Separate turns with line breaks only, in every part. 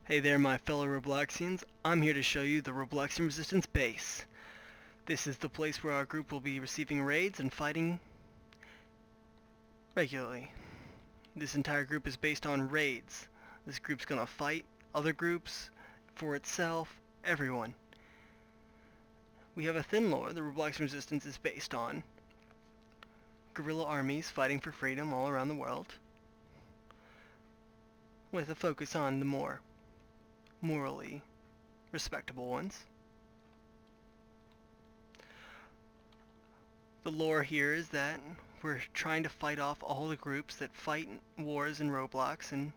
Hey there, my fellow Robloxians. I'm here to show you the Robloxian Resistance base. This is the place where our group will be receiving raids and fighting regularly. This entire group is based on raids. This group's gonna fight other groups, for itself, everyone. We have a thin lore the Robloxian Resistance is based on guerrilla armies fighting for freedom all around the world, with a focus on the more morally respectable ones. The lore here is that we're trying to fight off all the groups that fight wars in Roblox and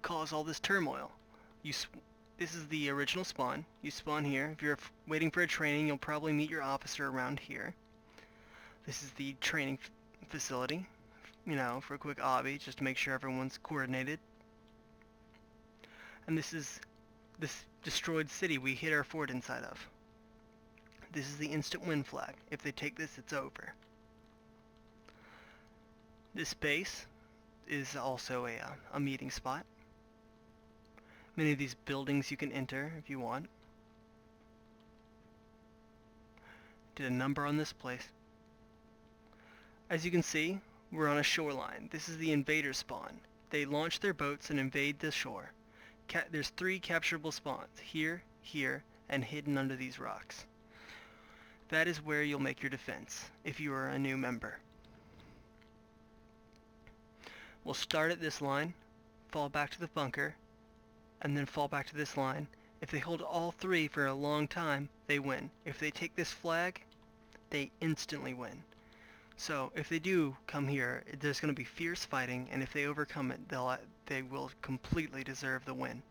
cause all this turmoil. This is the original spawn. You spawn here. If you're waiting for a training, you'll probably meet your officer around here. This is the training facility, for a quick obby, just to make sure everyone's coordinated. And this is this destroyed city we hid our fort inside of. This is the instant win flag. If they take this, it's over. This base is also a meeting spot. Many of these buildings you can enter if you want. Did a number on this place. As you can see, we're on a shoreline. This is the invader spawn. They launch their boats and invade the shore. There's 3 capturable spawns, here, here, and hidden under these rocks. That is where you'll make your defense, if you are a new member. We'll start at this line, fall back to the bunker, and then fall back to this line. If they hold all 3 for a long time, they win. If they take this flag, they instantly win. So if they do come here, there's going to be fierce fighting, and if they overcome it, they will completely deserve the win.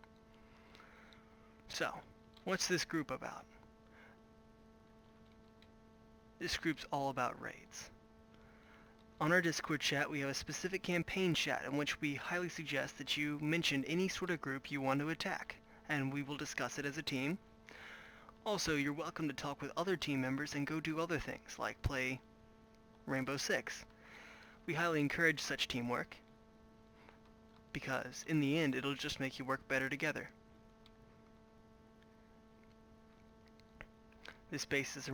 So, what's this group about? This group's all about raids. On our Discord chat, we have a specific campaign chat in which we highly suggest that you mention any sort of group you want to attack, and we will discuss it as a team. Also, you're welcome to talk with other team members and go do other things, like play Rainbow Six. We highly encourage such teamwork, because in the end, it'll just make you work better together. This base is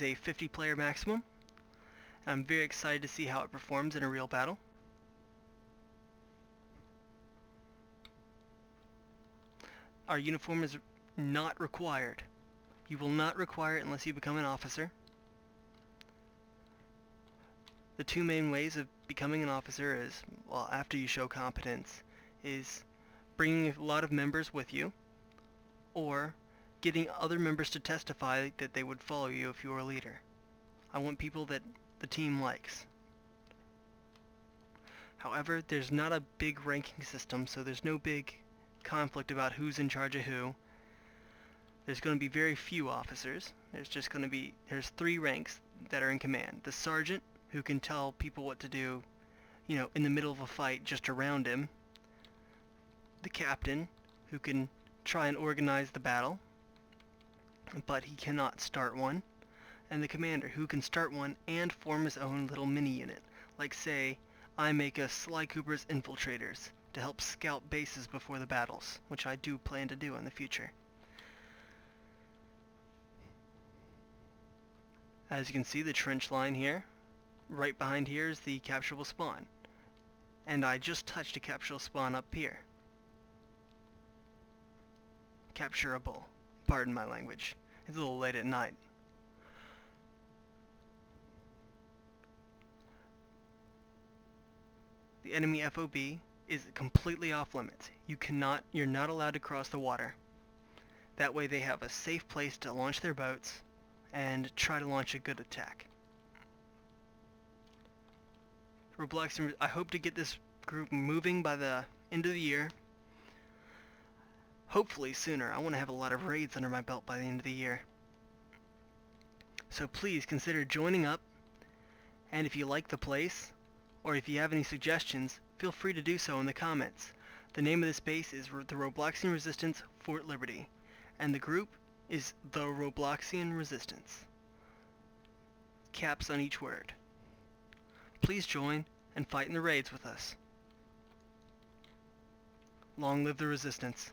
a 50 player maximum. I'm very excited to see how it performs in a real battle. Our uniform is not required. You will not require it unless you become an officer. The 2 main ways of becoming an officer is, well, after you show competence, is bringing a lot of members with you, or getting other members to testify that they would follow you if you were a leader. I want people that the team likes. However, there's not a big ranking system, so there's no big conflict about who's in charge of who. There's going to be very few officers. There's 3 ranks that are in command. The sergeant, who can tell people what to do, in the middle of a fight just around him. The captain, who can try and organize the battle, but he cannot start one. And the commander, who can start one and form his own little mini-unit. Like, say, I make a Sly Cooper's Infiltrators to help scout bases before the battles, which I do plan to do in the future. As you can see, the trench line here, right behind here is the capturable spawn. And I just touched a capturable spawn up here. Capturable. Pardon my language. It's a little late at night. The enemy FOB is completely off limits. You're not allowed to cross the water. That way they have a safe place to launch their boats and try to launch a good attack. Robloxian, I hope to get this group moving by the end of the year. Hopefully sooner. I want to have a lot of raids under my belt by the end of the year. So please consider joining up, and if you like the place, or if you have any suggestions, feel free to do so in the comments. The name of this base is the Robloxian Resistance Fort Liberty, and the group is the Robloxian Resistance. Caps on each word. Please join and fight in the raids with us. Long live the resistance.